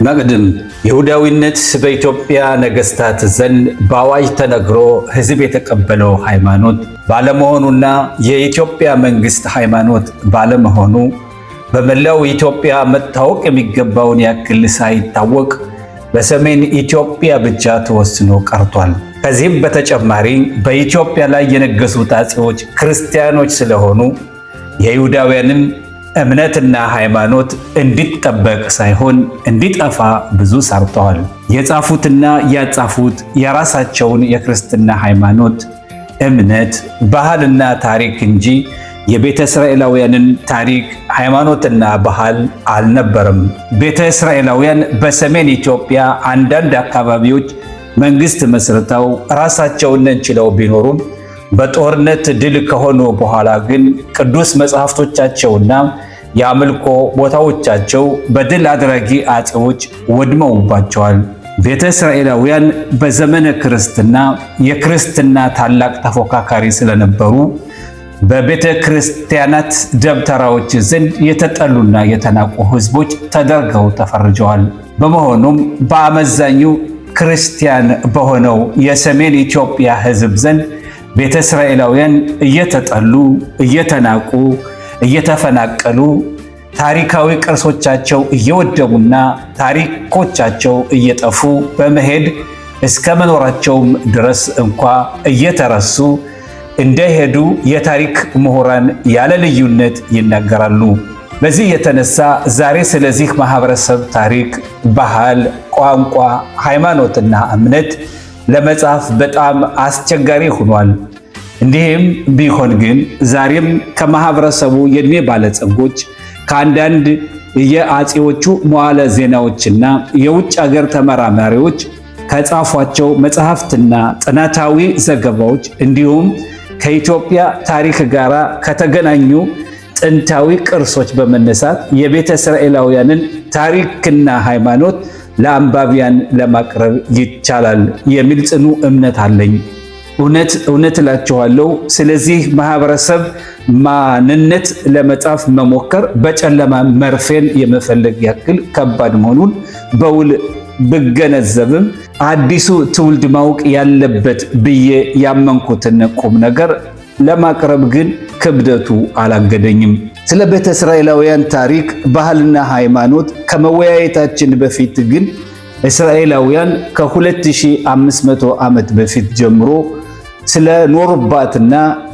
መቅድም ይሁዳዊነት በኢትዮጵያ ነገሥታት ዘንድ በአዋጅ ተነግሮ ሕዝብ የተቀበለው ሃይማኖት ባለመሆኑና የኢትዮጵያ መንግሥት ሃይማኖት ባለመሆኑ በመላው ኢትዮጵያ መታወቅ የሚገባውን ያክል ሳይታወቅ በሰሜን ኢትዮጵያ ብቻ ተወስኖ ቀርቷል። ከዚህም በተጨማሪ በኢትዮጵያ ላይ የነገሱት አፄዎች ክርስቲያኖች ስለሆኑ የይሁዳውያንን እምነትና ሃይማኖት እንዲጠበቅ ሳይሆን እንዲጠፋ ብዙ ሰርተዋል። የጻፉትና ያጻፉት የራሳቸውን የክርስትና ሃይማኖት፣ እምነት፣ ባህልና ታሪክ እንጂ የቤተ እስራኤላውያንን ታሪክ፣ ሃይማኖትና ባህል አልነበረም። ቤተ እስራኤላውያን በሰሜን ኢትዮጵያ አንዳንድ አካባቢዎች መንግስት መስርተው ራሳቸውን ችለው ቢኖሩም በጦርነት ድል ከሆኑ በኋላ ግን ቅዱስ መጻሕፍቶቻቸውና የአምልኮ ቦታዎቻቸው በድል አድራጊ አፄዎች ወድመውባቸዋል። ቤተ እስራኤላውያን በዘመነ ክርስትና የክርስትና ታላቅ ተፎካካሪ ስለነበሩ በቤተ ክርስቲያናት ደብተራዎች ዘንድ የተጠሉና የተናቁ ሕዝቦች ተደርገው ተፈርጀዋል። በመሆኑም በአመዛኙ ክርስቲያን በሆነው የሰሜን ኢትዮጵያ ሕዝብ ዘንድ ቤተ እስራኤላውያን እየተጠሉ፣ እየተናቁ፣ እየተፈናቀሉ ታሪካዊ ቅርሶቻቸው እየወደሙና ታሪኮቻቸው እየጠፉ በመሄድ እስከ መኖራቸውም ድረስ እንኳ እየተረሱ እንደሄዱ የታሪክ ምሁራን ያለ ልዩነት ይናገራሉ። በዚህ የተነሳ ዛሬ ስለዚህ ማህበረሰብ ታሪክ፣ ባህል፣ ቋንቋ፣ ሃይማኖትና እምነት ለመጻፍ በጣም አስቸጋሪ ሆኗል። እንዲህም ቢሆን ግን ዛሬም ከማህበረሰቡ የዕድሜ ባለጸጎች ከአንዳንድ የአፄዎቹ መዋዕለ ዜናዎችና የውጭ ሀገር ተመራማሪዎች ከጻፏቸው መጽሐፍትና ጥናታዊ ዘገባዎች እንዲሁም ከኢትዮጵያ ታሪክ ጋር ከተገናኙ ጥንታዊ ቅርሶች በመነሳት የቤተ እስራኤላውያንን ታሪክና ሃይማኖት ለአንባቢያን ለማቅረብ ይቻላል የሚል ጽኑ እምነት አለኝ። እውነት እላችኋለሁ፣ ስለዚህ ማህበረሰብ ማንነት ለመጻፍ መሞከር በጨለማ መርፌን የመፈለግ ያክል ከባድ መሆኑን በውል ብገነዘብም አዲሱ ትውልድ ማወቅ ያለበት ብዬ ያመንኩትን ቁም ነገር ለማቅረብ ግን ክብደቱ አላገደኝም። ስለ ቤተ እስራኤላውያን ታሪክ፣ ባህልና ሃይማኖት ከመወያየታችን በፊት ግን እስራኤላውያን ከ2500 ዓመት በፊት ጀምሮ ስለ ኖሩባትና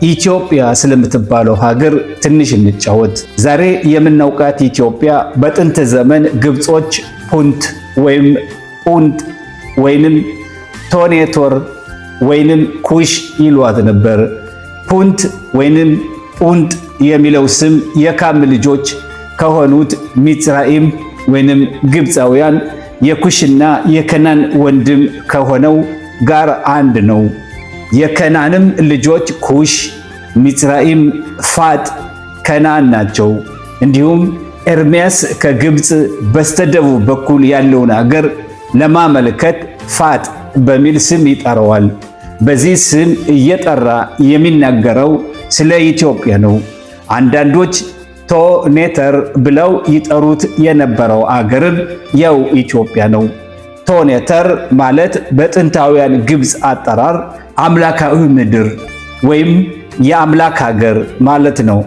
ኢትዮጵያ ስለምትባለው ሀገር ትንሽ እንጫወት። ዛሬ የምናውቃት ኢትዮጵያ በጥንት ዘመን ግብጾች ፑንት ወይም ፑንጥ ወይንም ቶኔቶር ወይንም ኩሽ ይሏት ነበር። ፑንት ወይንም ፑንጥ የሚለው ስም የካም ልጆች ከሆኑት ሚጽራኢም ወይንም ግብፃውያን የኩሽና የከናን ወንድም ከሆነው ጋር አንድ ነው። የከናንም ልጆች ኩሽ፣ ሚጽራኢም፣ ፋጥ፣ ከናን ናቸው። እንዲሁም ኤርምያስ ከግብፅ በስተደቡብ በኩል ያለውን አገር ለማመልከት ፋጥ በሚል ስም ይጠራዋል። በዚህ ስም እየጠራ የሚናገረው ስለ ኢትዮጵያ ነው። አንዳንዶች ቶኔተር ብለው ይጠሩት የነበረው አገርም ያው ኢትዮጵያ ነው። ቶኔተር ማለት በጥንታውያን ግብፅ አጠራር አምላካዊ ምድር ወይም የአምላክ ሀገር ማለት ነው።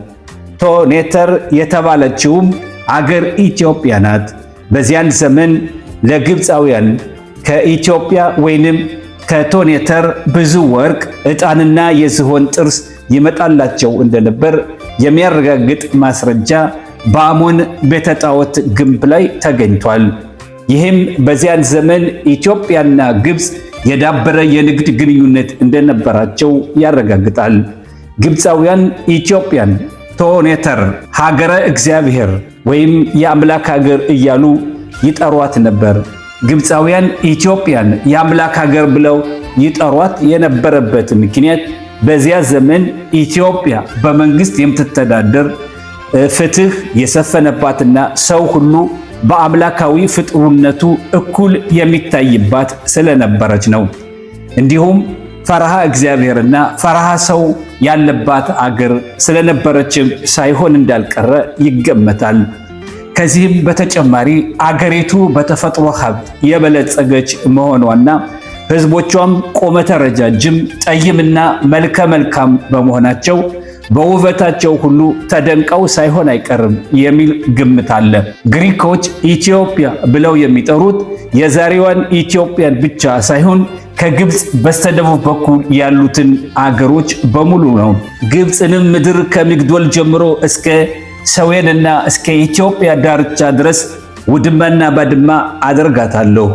ቶኔተር የተባለችውም አገር ኢትዮጵያ ናት። በዚያን ዘመን ለግብፃውያን ከኢትዮጵያ ወይንም ከቶኔተር ብዙ ወርቅ፣ ዕጣንና የዝሆን ጥርስ ይመጣላቸው እንደነበር የሚያረጋግጥ ማስረጃ በአሞን ቤተ ጣዖት ግንብ ላይ ተገኝቷል። ይህም በዚያን ዘመን ኢትዮጵያና ግብፅ የዳበረ የንግድ ግንኙነት እንደነበራቸው ያረጋግጣል። ግብፃውያን ኢትዮጵያን ቶኔተር ሀገረ እግዚአብሔር ወይም የአምላክ ሀገር እያሉ ይጠሯት ነበር። ግብፃውያን ኢትዮጵያን የአምላክ ሀገር ብለው ይጠሯት የነበረበት ምክንያት በዚያ ዘመን ኢትዮጵያ በመንግስት የምትተዳደር ፍትህ የሰፈነባትና ሰው ሁሉ በአምላካዊ ፍጡርነቱ እኩል የሚታይባት ስለነበረች ነው። እንዲሁም ፈርሃ እግዚአብሔርና ፈርሃ ሰው ያለባት አገር ስለነበረችም ሳይሆን እንዳልቀረ ይገመታል። ከዚህም በተጨማሪ አገሪቱ በተፈጥሮ ሀብት የበለጸገች መሆኗና ሕዝቦቿም ቁመተ ረጃጅም ጠይምና መልከ መልካም በመሆናቸው በውበታቸው ሁሉ ተደንቀው ሳይሆን አይቀርም የሚል ግምት አለ። ግሪኮች ኢትዮጵያ ብለው የሚጠሩት የዛሬዋን ኢትዮጵያን ብቻ ሳይሆን ከግብፅ በስተደቡብ በኩል ያሉትን አገሮች በሙሉ ነው። ግብፅንም ምድር ከሚግዶል ጀምሮ እስከ ሰዌንና እስከ ኢትዮጵያ ዳርቻ ድረስ ውድማና ባድማ አደርጋታለሁ።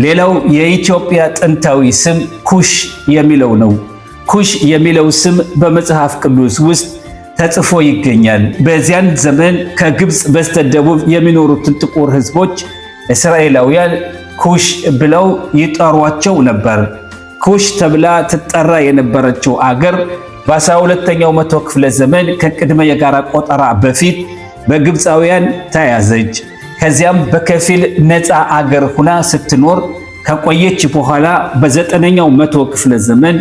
ሌላው የኢትዮጵያ ጥንታዊ ስም ኩሽ የሚለው ነው። ኩሽ የሚለው ስም በመጽሐፍ ቅዱስ ውስጥ ተጽፎ ይገኛል። በዚያን ዘመን ከግብፅ በስተደቡብ የሚኖሩትን ጥቁር ሕዝቦች እስራኤላውያን ኩሽ ብለው ይጠሯቸው ነበር። ኩሽ ተብላ ትጠራ የነበረችው አገር በ12ኛው መቶ ክፍለ ዘመን ከቅድመ የጋራ ቆጠራ በፊት በግብፃውያን ተያዘች። ከዚያም በከፊል ነፃ አገር ሁና ስትኖር ከቆየች በኋላ በ9ኛው መቶ ክፍለ ዘመን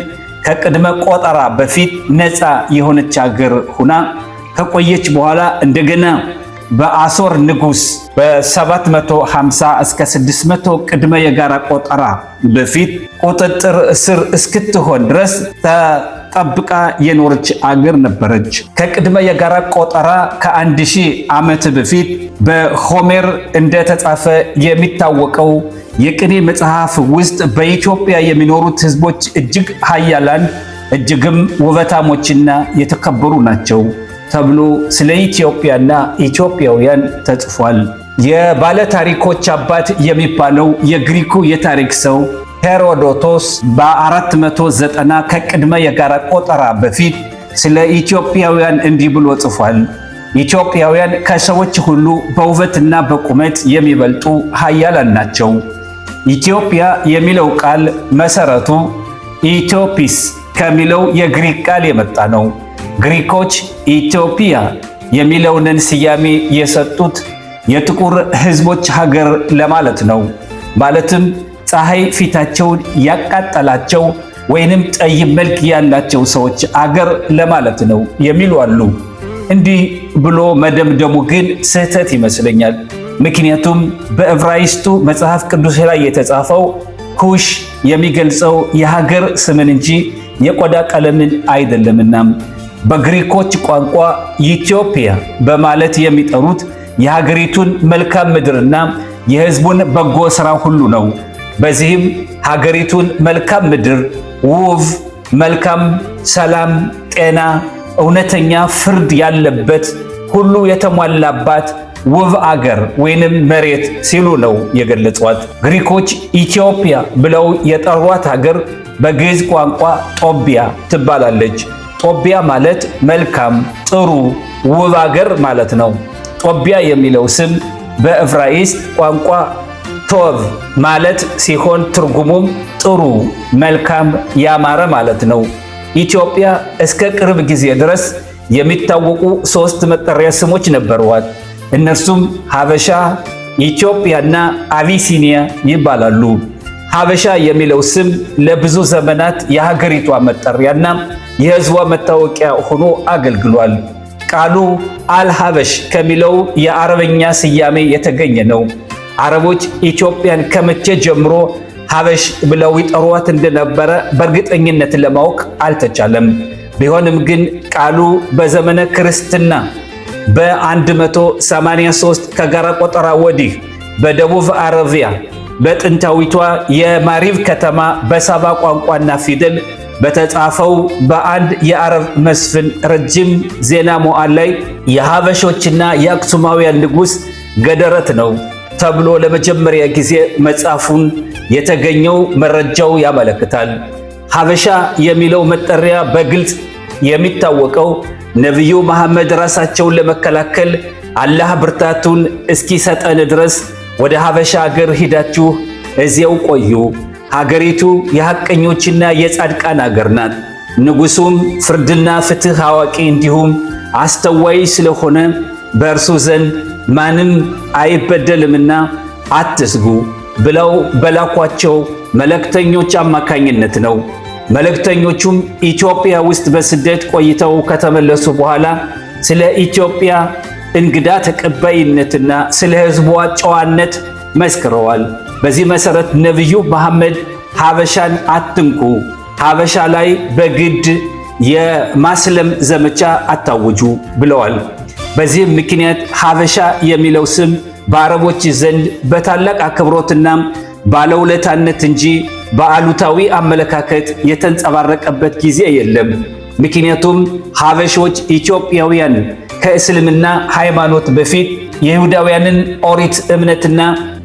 ከቅድመ ቆጠራ በፊት ነፃ የሆነች አገር ሁና ከቆየች በኋላ እንደገና በአሦር ንጉሥ በ750 እስከ 600 ቅድመ የጋራ ቆጠራ በፊት ቁጥጥር ስር እስክትሆን ድረስ ተጠብቃ የኖረች አገር ነበረች። ከቅድመ የጋራ ቆጠራ ከ1000 ዓመት በፊት በሆሜር እንደተጻፈ የሚታወቀው የቅኔ መጽሐፍ ውስጥ በኢትዮጵያ የሚኖሩት ሕዝቦች እጅግ ኃያላን እጅግም ውበታሞችና የተከበሩ ናቸው ተብሎ ስለ ኢትዮጵያና ኢትዮጵያውያን ተጽፏል። የባለ ታሪኮች አባት የሚባለው የግሪኩ የታሪክ ሰው ሄሮዶቶስ በ490 ከቅድመ የጋራ ቆጠራ በፊት ስለ ኢትዮጵያውያን እንዲህ ብሎ ጽፏል። ኢትዮጵያውያን ከሰዎች ሁሉ በውበትና በቁመት የሚበልጡ ኃያላን ናቸው። ኢትዮጵያ የሚለው ቃል መሰረቱ ኢትዮጲስ ከሚለው የግሪክ ቃል የመጣ ነው። ግሪኮች ኢትዮጵያ የሚለውን ስያሜ የሰጡት የጥቁር ሕዝቦች ሀገር ለማለት ነው። ማለትም ፀሐይ ፊታቸውን ያቃጠላቸው ወይንም ጠይም መልክ ያላቸው ሰዎች አገር ለማለት ነው የሚሉ አሉ። እንዲህ ብሎ መደምደሙ ግን ስህተት ይመስለኛል። ምክንያቱም በዕብራይስጡ መጽሐፍ ቅዱስ ላይ የተጻፈው ኩሽ የሚገልጸው የሀገር ስምን እንጂ የቆዳ ቀለምን አይደለምና በግሪኮች ቋንቋ ኢትዮጵያ በማለት የሚጠሩት የሀገሪቱን መልካም ምድርና የሕዝቡን በጎ ሥራ ሁሉ ነው። በዚህም ሀገሪቱን መልካም ምድር፣ ውብ፣ መልካም፣ ሰላም፣ ጤና፣ እውነተኛ ፍርድ ያለበት ሁሉ የተሟላባት ውብ አገር ወይንም መሬት ሲሉ ነው የገለጿት። ግሪኮች ኢትዮጵያ ብለው የጠሯት ሀገር በግዕዝ ቋንቋ ጦቢያ ትባላለች። ጦቢያ ማለት መልካም፣ ጥሩ፣ ውብ አገር ማለት ነው። ጦቢያ የሚለው ስም በዕብራይስጥ ቋንቋ ቶብ ማለት ሲሆን ትርጉሙም ጥሩ፣ መልካም፣ ያማረ ማለት ነው። ኢትዮጵያ እስከ ቅርብ ጊዜ ድረስ የሚታወቁ 3 መጠሪያ ስሞች ነበሯት። እነርሱም ሀበሻ፣ ኢትዮጵያና አቢሲኒያ ይባላሉ። ሀበሻ የሚለው ስም ለብዙ ዘመናት የሀገሪቷ መጠሪያና የሕዝቧ መታወቂያ ሆኖ አገልግሏል። ቃሉ አልሀበሽ ከሚለው የአረበኛ ስያሜ የተገኘ ነው። አረቦች ኢትዮጵያን ከመቼ ጀምሮ ሀበሽ ብለው ይጠሯት እንደነበረ በእርግጠኝነት ለማወቅ አልተቻለም። ቢሆንም ግን ቃሉ በዘመነ ክርስትና በ183 ከጋራ ቆጠራ ወዲህ በደቡብ አረቢያ በጥንታዊቷ የማሪብ ከተማ በሳባ ቋንቋና ፊደል በተጻፈው በአንድ የአረብ መስፍን ረጅም ዜና መዋዕል ላይ የሀበሾችና የአክሱማውያን ንጉሥ ገደረት ነው ተብሎ ለመጀመሪያ ጊዜ መጻፉን የተገኘው መረጃው ያመለክታል። ሀበሻ የሚለው መጠሪያ በግልጽ የሚታወቀው ነቢዩ መሐመድ ራሳቸውን ለመከላከል አላህ ብርታቱን እስኪሰጠን ድረስ ወደ ሀበሻ አገር ሂዳችሁ እዚያው ቆዩ፣ ሀገሪቱ የሐቀኞችና የጻድቃን አገር ናት፣ ንጉሡም ፍርድና ፍትሕ አዋቂ እንዲሁም አስተዋይ ስለሆነ በእርሱ ዘንድ ማንም አይበደልምና አትስጉ ብለው በላኳቸው መልእክተኞች አማካኝነት ነው። መልእክተኞቹም ኢትዮጵያ ውስጥ በስደት ቆይተው ከተመለሱ በኋላ ስለ ኢትዮጵያ እንግዳ ተቀባይነትና ስለ ሕዝቧ ጨዋነት መስክረዋል። በዚህ መሠረት ነቢዩ መሐመድ ሀበሻን አትንኩ፣ ሀበሻ ላይ በግድ የማስለም ዘመቻ አታውጁ ብለዋል። በዚህም ምክንያት ሀበሻ የሚለው ስም በአረቦች ዘንድ በታላቅ አክብሮትና ባለውለታነት እንጂ በአሉታዊ አመለካከት የተንጸባረቀበት ጊዜ የለም። ምክንያቱም ሀበሾች ኢትዮጵያውያን ከእስልምና ሃይማኖት በፊት የይሁዳውያንን ኦሪት እምነትና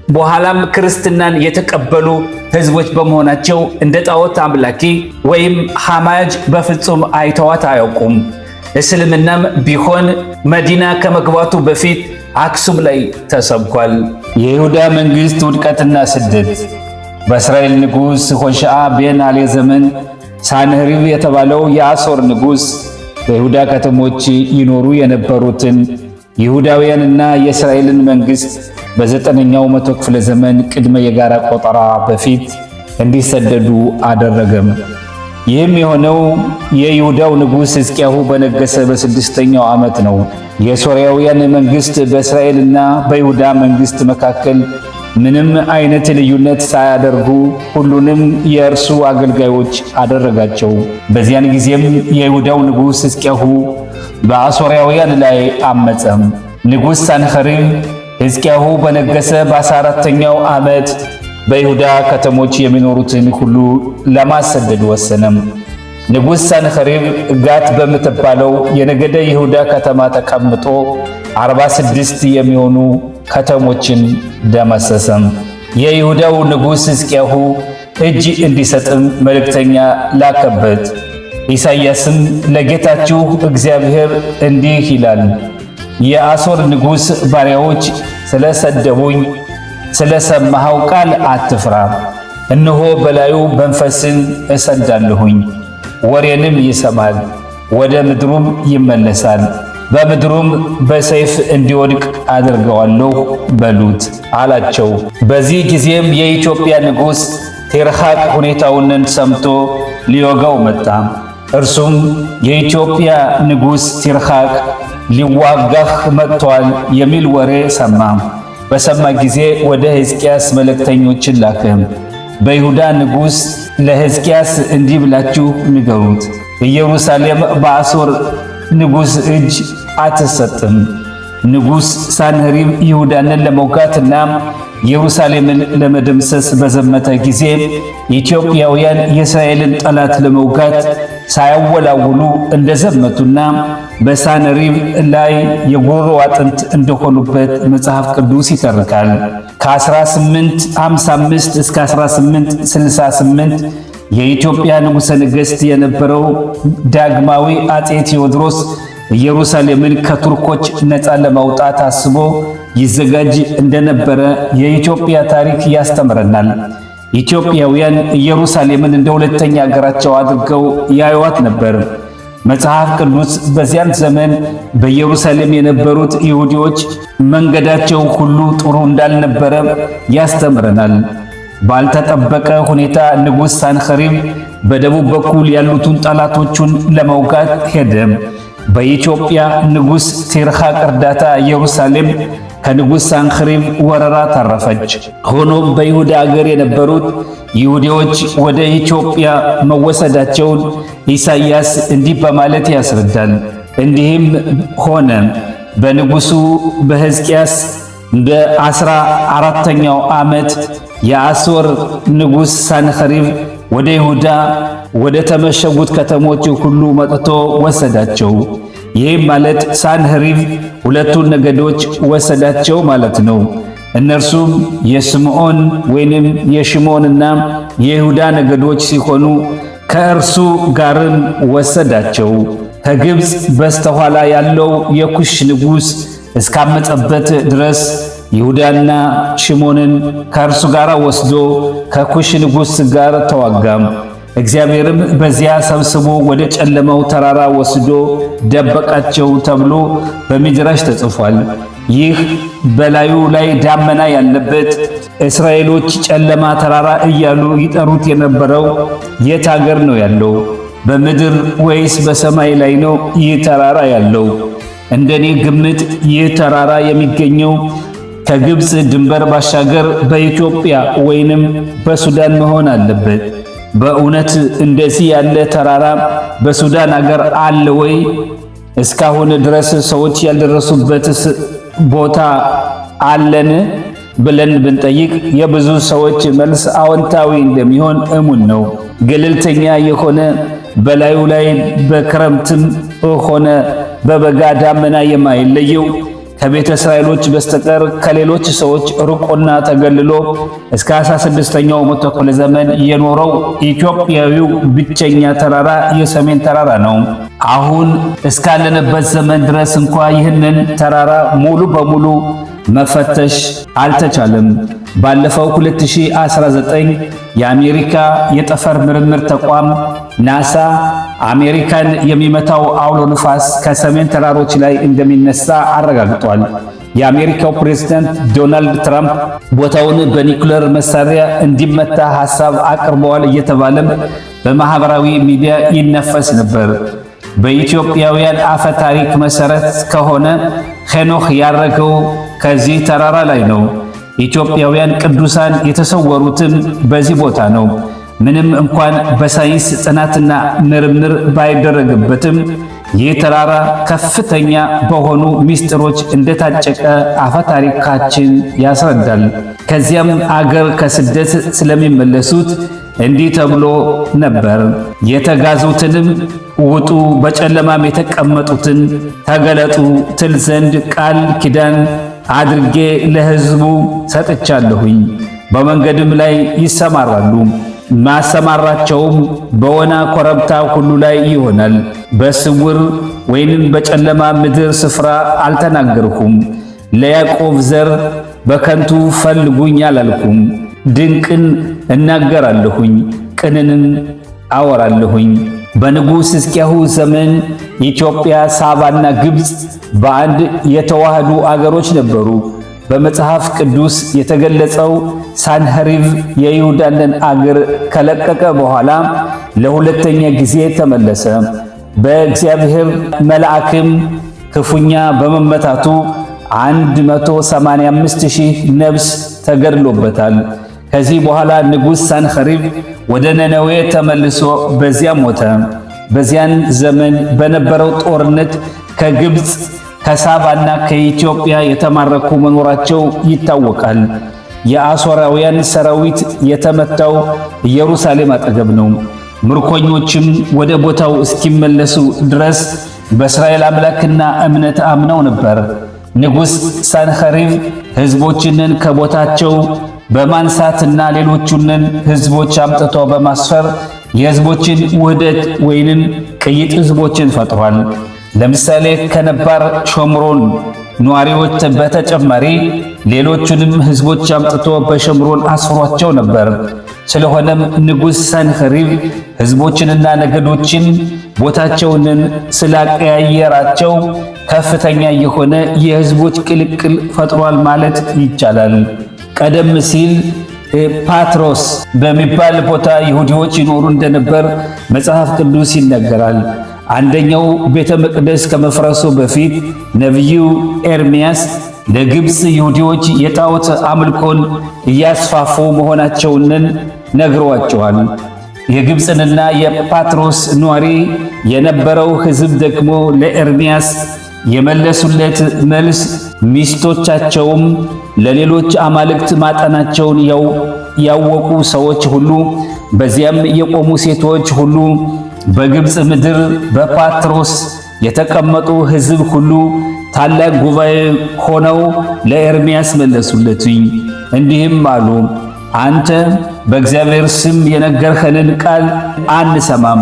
በኋላም ክርስትናን የተቀበሉ ሕዝቦች በመሆናቸው እንደ ጣዖት አምላኪ ወይም ሐማጅ በፍጹም አይተዋት አያውቁም። እስልምናም ቢሆን መዲና ከመግባቱ በፊት አክሱም ላይ ተሰብኳል። የይሁዳ መንግሥት ውድቀትና ስደት በእስራኤል ንጉሥ ሆሻዓ ቤን አሌ ዘመን ሳንህሪብ የተባለው የአሦር ንጉሥ በይሁዳ ከተሞች ይኖሩ የነበሩትን ይሁዳውያንና የእስራኤልን መንግሥት በዘጠነኛው መቶ ክፍለ ዘመን ቅድመ የጋራ ቆጠራ በፊት እንዲሰደዱ አደረገም። ይህም የሆነው የይሁዳው ንጉሥ ሕዝቅያሁ በነገሰ በስድስተኛው ዓመት ነው። የሶርያውያን መንግሥት በእስራኤልና በይሁዳ መንግሥት መካከል ምንም አይነት ልዩነት ሳያደርጉ ሁሉንም የእርሱ አገልጋዮች አደረጋቸው። በዚያን ጊዜም የይሁዳው ንጉሥ ሕዝቅያሁ በአሦራውያን ላይ አመፀም። ንጉሥ ሳንኸሪብ ሕዝቅያሁ በነገሰ በ14ኛው ዓመት በይሁዳ ከተሞች የሚኖሩትን ሁሉ ለማሰደድ ወሰነም። ንጉሥ ሳንኸሪብ ጋት በምትባለው የነገደ ይሁዳ ከተማ ተቀምጦ 46 የሚሆኑ ከተሞችን ደመሰሰም። የይሁዳው ንጉሥ ሕዝቅያሁ እጅ እንዲሰጥም መልእክተኛ ላከበት። ኢሳይያስም ለጌታችሁ እግዚአብሔር እንዲህ ይላል፣ የአሦር ንጉሥ ባሪያዎች ስለሰደቡኝ ስለሰማኸው ቃል አትፍራ። እነሆ በላዩ መንፈስን እሰዳለሁኝ፣ ወሬንም ይሰማል፣ ወደ ምድሩም ይመለሳል፣ በምድሩም በሰይፍ እንዲወድቅ አድርገዋለሁ በሉት አላቸው። በዚህ ጊዜም የኢትዮጵያ ንጉሥ ቲርሐቅ ሁኔታውን ሰምቶ ሊወጋው መጣ። እርሱም የኢትዮጵያ ንጉሥ ቲርሐቅ ሊዋጋህ መጥቷል የሚል ወሬ ሰማ። በሰማ ጊዜ ወደ ሕዝቅያስ መልእክተኞችን ላከ። በይሁዳ ንጉሥ ለሕዝቅያስ እንዲህ ብላችሁ ንገሩት፣ ኢየሩሳሌም በአሦር ንጉሥ እጅ አትሰጥም። ንጉሥ ሳንኸሪብ ይሁዳንን ለመውጋትና ኢየሩሳሌምን ለመደምሰስ በዘመተ ጊዜ ኢትዮጵያውያን የእስራኤልን ጠላት ለመውጋት ሳያወላውሉ እንደዘመቱና በሳንኸሪብ ላይ የጉሮሮ አጥንት እንደሆኑበት መጽሐፍ ቅዱስ ይተርካል። ከ1855 እስከ 1868 የኢትዮጵያ ንጉሠ ነገሥት የነበረው ዳግማዊ አፄ ቴዎድሮስ ኢየሩሳሌምን ከቱርኮች ነፃ ለማውጣት አስቦ ይዘጋጅ እንደነበረ የኢትዮጵያ ታሪክ ያስተምረናል። ኢትዮጵያውያን ኢየሩሳሌምን እንደ ሁለተኛ ሀገራቸው አድርገው ያዩዋት ነበር። መጽሐፍ ቅዱስ በዚያን ዘመን በኢየሩሳሌም የነበሩት ይሁዲዎች መንገዳቸው ሁሉ ጥሩ እንዳልነበረ ያስተምረናል። ባልተጠበቀ ሁኔታ ንጉሥ ሳንኸሪብ በደቡብ በኩል ያሉትን ጠላቶቹን ለመውጋት ሄደ። በኢትዮጵያ ንጉሥ ቲርሐቅ እርዳታ ኢየሩሳሌም ከንጉሥ ሳንኸሪብ ወረራ ተረፈች። ሆኖም በይሁዳ አገር የነበሩት ይሁዲዎች ወደ ኢትዮጵያ መወሰዳቸውን ኢሳይያስ እንዲህ በማለት ያስረዳል። እንዲህም ሆነ በንጉሡ በሕዝቅያስ በ14ኛው ዓመት የአሦር ንጉሥ ሳንኸሪብ ወደ ይሁዳ ወደ ተመሸጉት ከተሞች ሁሉ መጥቶ ወሰዳቸው። ይህም ማለት ሳንኸሪብ ሁለቱን ነገዶች ወሰዳቸው ማለት ነው። እነርሱም የስምዖን ወይንም የሽሞንና የይሁዳ ነገዶች ሲሆኑ ከእርሱ ጋርም ወሰዳቸው። ከግብፅ በስተኋላ ያለው የኩሽ ንጉሥ እስካመጸበት ድረስ ይሁዳና ሽሞንን ከእርሱ ጋር ወስዶ ከኩሽ ንጉሥ ጋር ተዋጋም። እግዚአብሔርም በዚያ ሰብስቦ ወደ ጨለማው ተራራ ወስዶ ደበቃቸው ተብሎ በሚድራሽ ተጽፏል። ይህ በላዩ ላይ ዳመና ያለበት እስራኤሎች ጨለማ ተራራ እያሉ ይጠሩት የነበረው የት አገር ነው ያለው? በምድር ወይስ በሰማይ ላይ ነው ይህ ተራራ ያለው? እንደኔ ግምት ይህ ተራራ የሚገኘው ከግብፅ ድንበር ባሻገር በኢትዮጵያ ወይንም በሱዳን መሆን አለበት። በእውነት እንደዚህ ያለ ተራራ በሱዳን አገር አለ ወይ? እስካሁን ድረስ ሰዎች ያልደረሱበት ቦታ አለን ብለን ብንጠይቅ የብዙ ሰዎች መልስ አዎንታዊ እንደሚሆን እሙን ነው። ገለልተኛ የሆነ በላዩ ላይ በክረምትም ሆነ በበጋ ዳመና የማይለየው ከቤተ እስራኤሎች በስተቀር ከሌሎች ሰዎች ርቆና ተገልሎ እስከ 16ኛው መቶ ክፍለ ዘመን የኖረው ኢትዮጵያዊው ብቸኛ ተራራ የሰሜን ተራራ ነው። አሁን እስካለንበት ዘመን ድረስ እንኳ ይህንን ተራራ ሙሉ በሙሉ መፈተሽ አልተቻለም። ባለፈው 2019 የአሜሪካ የጠፈር ምርምር ተቋም ናሳ አሜሪካን የሚመታው አውሎ ንፋስ ከሰሜን ተራሮች ላይ እንደሚነሳ አረጋግጧል። የአሜሪካው ፕሬዝዳንት ዶናልድ ትራምፕ ቦታውን በኒውክሌር መሳሪያ እንዲመታ ሐሳብ አቅርበዋል እየተባለም በማህበራዊ ሚዲያ ይነፈስ ነበር። በኢትዮጵያውያን አፈ ታሪክ መሰረት ከሆነ ሄኖክ ያረገው ከዚህ ተራራ ላይ ነው። ኢትዮጵያውያን ቅዱሳን የተሰወሩትም በዚህ ቦታ ነው። ምንም እንኳን በሳይንስ ጥናትና ምርምር ባይደረግበትም ይህ ተራራ ከፍተኛ በሆኑ ምስጢሮች እንደታጨቀ አፈ ታሪካችን ያስረዳል። ከዚያም አገር ከስደት ስለሚመለሱት እንዲህ ተብሎ ነበር። የተጋዙትንም ውጡ፣ በጨለማም የተቀመጡትን ተገለጡ ትል ዘንድ ቃል ኪዳን አድርጌ ለሕዝቡ ሰጥቻለሁኝ። በመንገድም ላይ ይሰማራሉ፣ ማሰማራቸውም በወና ኮረብታ ሁሉ ላይ ይሆናል። በስውር ወይንም በጨለማ ምድር ስፍራ አልተናገርኩም። ለያዕቆብ ዘር በከንቱ ፈልጉኝ አላልኩም። ድንቅን እናገራለሁኝ፣ ቅንንም አወራለሁኝ። በንጉሥ ሕዝቅያስ ዘመን ኢትዮጵያ፣ ሳባና ግብፅ በአንድ የተዋሃዱ አገሮች ነበሩ። በመጽሐፍ ቅዱስ የተገለጸው ሳንሄሪቭ የይሁዳን አገር ከለቀቀ በኋላ ለሁለተኛ ጊዜ ተመለሰ። በእግዚአብሔር መልአክም ክፉኛ በመመታቱ 185,000 ነፍስ ተገድሎበታል። ከዚህ በኋላ ንጉሥ ሳንሄሪቭ ወደ ነነዌ ተመልሶ በዚያ ሞተ። በዚያን ዘመን በነበረው ጦርነት ከግብፅ ከሳባና ከኢትዮጵያ የተማረኩ መኖራቸው ይታወቃል። የአሦራውያን ሰራዊት የተመታው ኢየሩሳሌም አጠገብ ነው። ምርኮኞችም ወደ ቦታው እስኪመለሱ ድረስ በእስራኤል አምላክና እምነት አምነው ነበር። ንጉሥ ሳንሄሪቭ ሕዝቦችንን ከቦታቸው በማንሳትና ሌሎቹንን ሕዝቦች አምጥቶ በማስፈር የሕዝቦችን ውህደት ወይንም ቅይጥ ሕዝቦችን ፈጥሯል። ለምሳሌ ከነባር ሾምሮን ነዋሪዎች በተጨማሪ ሌሎቹንም ሕዝቦች አምጥቶ በሾምሮን አስፍሯቸው ነበር። ስለሆነም ንጉሥ ሳንሄሪቭ ሕዝቦችንና ነገዶችን ቦታቸውን ስላቀያየራቸው ከፍተኛ የሆነ የሕዝቦች ቅልቅል ፈጥሯል ማለት ይቻላል። ቀደም ሲል ፓትሮስ በሚባል ቦታ ይሁዲዎች ይኖሩ እንደነበር መጽሐፍ ቅዱስ ይነገራል። አንደኛው ቤተ መቅደስ ከመፍረሱ በፊት ነቢዩ ኤርምያስ ለግብፅ ይሁዲዎች የጣዖት አምልኮን እያስፋፉ መሆናቸውን ነግሯቸዋል። የግብፅንና የፓትሮስ ነዋሪ የነበረው ሕዝብ ደግሞ ለኤርምያስ የመለሱለት መልስ ሚስቶቻቸውም ለሌሎች አማልክት ማጠናቸውን ያወቁ ሰዎች ሁሉ በዚያም የቆሙ ሴቶች ሁሉ በግብፅ ምድር በፓትሮስ የተቀመጡ ሕዝብ ሁሉ ታላቅ ጉባኤ ሆነው ለኤርምያስ መለሱለትኝ። እንዲህም አሉ፣ አንተ በእግዚአብሔር ስም የነገርኸንን ቃል አንሰማም።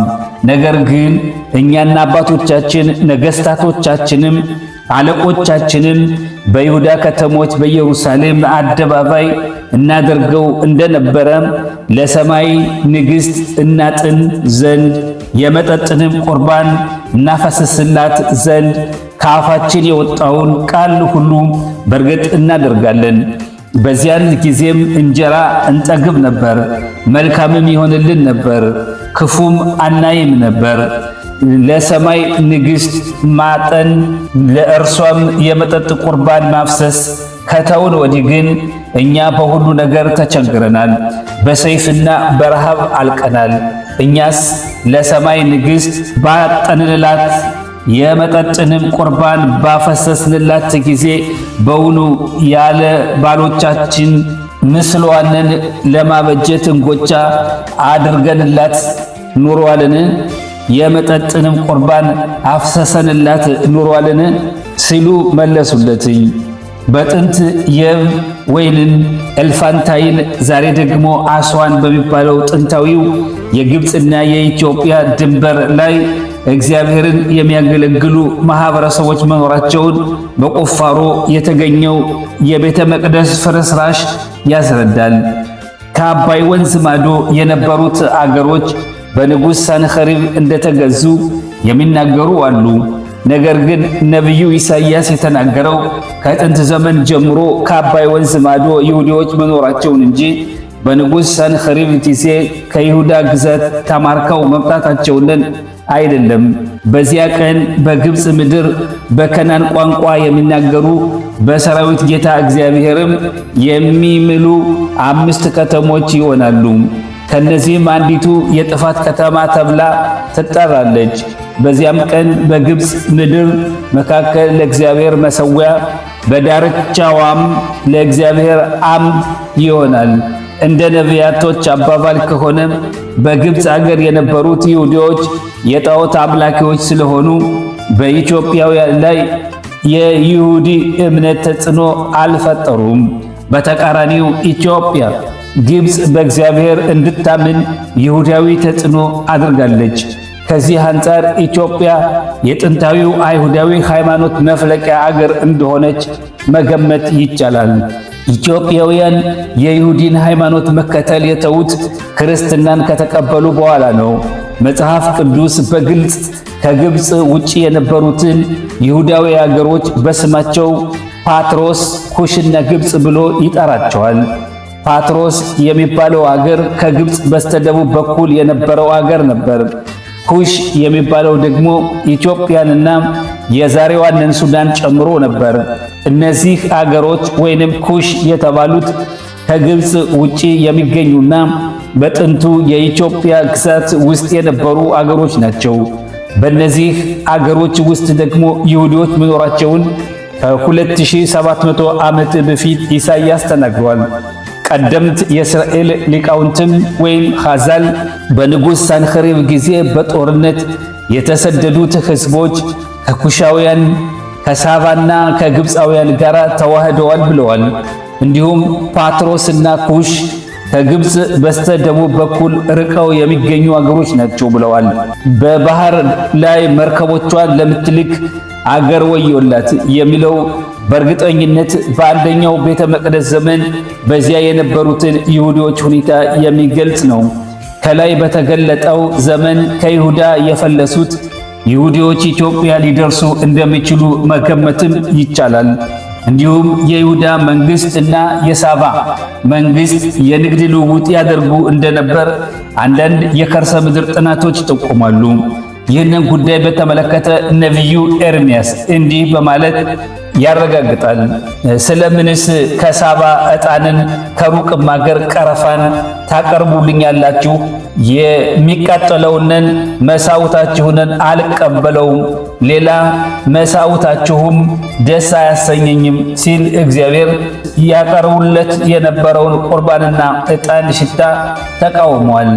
ነገር ግን እኛና አባቶቻችን ነገሥታቶቻችንም አለቆቻችንም በይሁዳ ከተሞች በኢየሩሳሌም አደባባይ እናደርገው እንደነበረ ለሰማይ ንግሥት እናጥን ዘንድ የመጠጥንም ቁርባን እናፈስስላት ዘንድ ከአፋችን የወጣውን ቃል ሁሉ በርግጥ እናደርጋለን። በዚያን ጊዜም እንጀራ እንጠግብ ነበር፣ መልካምም ይሆንልን ነበር፣ ክፉም አናይም ነበር። ለሰማይ ንግሥት ማጠን ለእርሷም የመጠጥ ቁርባን ማፍሰስ ከተውን ወዲህ ግን እኛ በሁሉ ነገር ተቸግረናል፣ በሰይፍና በረሃብ አልቀናል። እኛስ ለሰማይ ንግሥት ባጠንላት የመጠጥንም ቁርባን ባፈሰስንላት ጊዜ በውኑ ያለ ባሎቻችን ምስሏንን ለማበጀት እንጎቻ አድርገንላት ኑሯልን? የመጠጥንም ቁርባን አፍሰሰንላት ኑሯልን? ሲሉ መለሱለትኝ። በጥንት የብ ወይንን ኤልፋንታይን ዛሬ ደግሞ አስዋን በሚባለው ጥንታዊው የግብፅና የኢትዮጵያ ድንበር ላይ እግዚአብሔርን የሚያገለግሉ ማህበረሰቦች መኖራቸውን በቁፋሮ የተገኘው የቤተ መቅደስ ፍርስራሽ ያስረዳል። ከአባይ ወንዝ ማዶ የነበሩት አገሮች በንጉሥ ሰንኸሪብ እንደተገዙ የሚናገሩ አሉ። ነገር ግን ነቢዩ ኢሳይያስ የተናገረው ከጥንት ዘመን ጀምሮ ከአባይ ወንዝ ማዶ ይሁዲዎች መኖራቸውን እንጂ በንጉሥ ሰንኸሪብ ጊዜ ከይሁዳ ግዛት ተማርከው መምጣታቸውን አይደለም። በዚያ ቀን በግብፅ ምድር በከናን ቋንቋ የሚናገሩ በሰራዊት ጌታ እግዚአብሔርም የሚምሉ 5 ከተሞች ይሆናሉ። ከነዚህም አንዲቱ የጥፋት ከተማ ተብላ ትጠራለች። በዚያም ቀን በግብፅ ምድር መካከል ለእግዚአብሔር መሠዊያ በዳርቻዋም ለእግዚአብሔር አምድ ይሆናል። እንደ ነቢያቶች አባባል ከሆነ በግብፅ አገር የነበሩት ይሁዲዎች የጣዖት አምላኪዎች ስለሆኑ በኢትዮጵያውያን ላይ የይሁዲ እምነት ተጽዕኖ አልፈጠሩም። በተቃራኒው ኢትዮጵያ ግብፅ በእግዚአብሔር እንድታምን ይሁዳዊ ተጽዕኖ አድርጋለች። ከዚህ አንጻር ኢትዮጵያ የጥንታዊው አይሁዳዊ ሃይማኖት መፍለቂያ አገር እንደሆነች መገመት ይቻላል። ኢትዮጵያውያን የይሁዲን ሃይማኖት መከተል የተዉት ክርስትናን ከተቀበሉ በኋላ ነው። መጽሐፍ ቅዱስ በግልጽ ከግብፅ ውጪ የነበሩትን ይሁዳዊ አገሮች በስማቸው ፓትሮስ፣ ኩሽና ግብፅ ብሎ ይጠራቸዋል። ፓትሮስ የሚባለው አገር ከግብፅ በስተደቡብ በኩል የነበረው አገር ነበር። ኩሽ የሚባለው ደግሞ ኢትዮጵያንና የዛሬዋን ሱዳን ጨምሮ ነበር። እነዚህ አገሮች ወይንም ኩሽ የተባሉት ከግብፅ ውጪ የሚገኙና በጥንቱ የኢትዮጵያ ግዛት ውስጥ የነበሩ አገሮች ናቸው። በእነዚህ አገሮች ውስጥ ደግሞ ይሁዲዎች መኖራቸውን ከ2700 ዓመት በፊት ኢሳይያስ ተናግሯል። ቀደምት የእስራኤል ሊቃውንትም ወይም ኻዛል በንጉሥ ሰንኸሪብ ጊዜ በጦርነት የተሰደዱት ሕዝቦች ከኩሻውያን ከሳባና ከግብፃውያን ጋር ተዋህደዋል ብለዋል። እንዲሁም ፓትሮስና ኩሽ ከግብፅ በስተደቡብ በኩል ርቀው የሚገኙ አገሮች ናቸው ብለዋል። በባህር ላይ መርከቦቿን ለምትልክ አገር ወዮላት የሚለው በእርግጠኝነት በአንደኛው ቤተ መቅደስ ዘመን በዚያ የነበሩትን ይሁዲዎች ሁኔታ የሚገልጽ ነው። ከላይ በተገለጠው ዘመን ከይሁዳ የፈለሱት ይሁዲዎች ኢትዮጵያ ሊደርሱ እንደሚችሉ መገመትም ይቻላል። እንዲሁም የይሁዳ መንግስት እና የሳባ መንግስት የንግድ ልውውጥ ያደርጉ እንደነበር አንዳንድ የከርሰ ምድር ጥናቶች ይጠቁማሉ። ይህንን ጉዳይ በተመለከተ ነቢዩ ኤርምያስ እንዲህ በማለት ያረጋግጣል። ስለምንስ ከሳባ ዕጣንን ከሩቅም አገር ቀረፋን ታቀርቡልኛላችሁ? የሚቃጠለውንን መሥዋዕታችሁን አልቀበለውም፣ ሌላ መሥዋዕታችሁም ደስ አያሰኘኝም ሲል እግዚአብሔር ያቀርቡለት የነበረውን ቁርባንና ዕጣን ሽታ ተቃውሟል።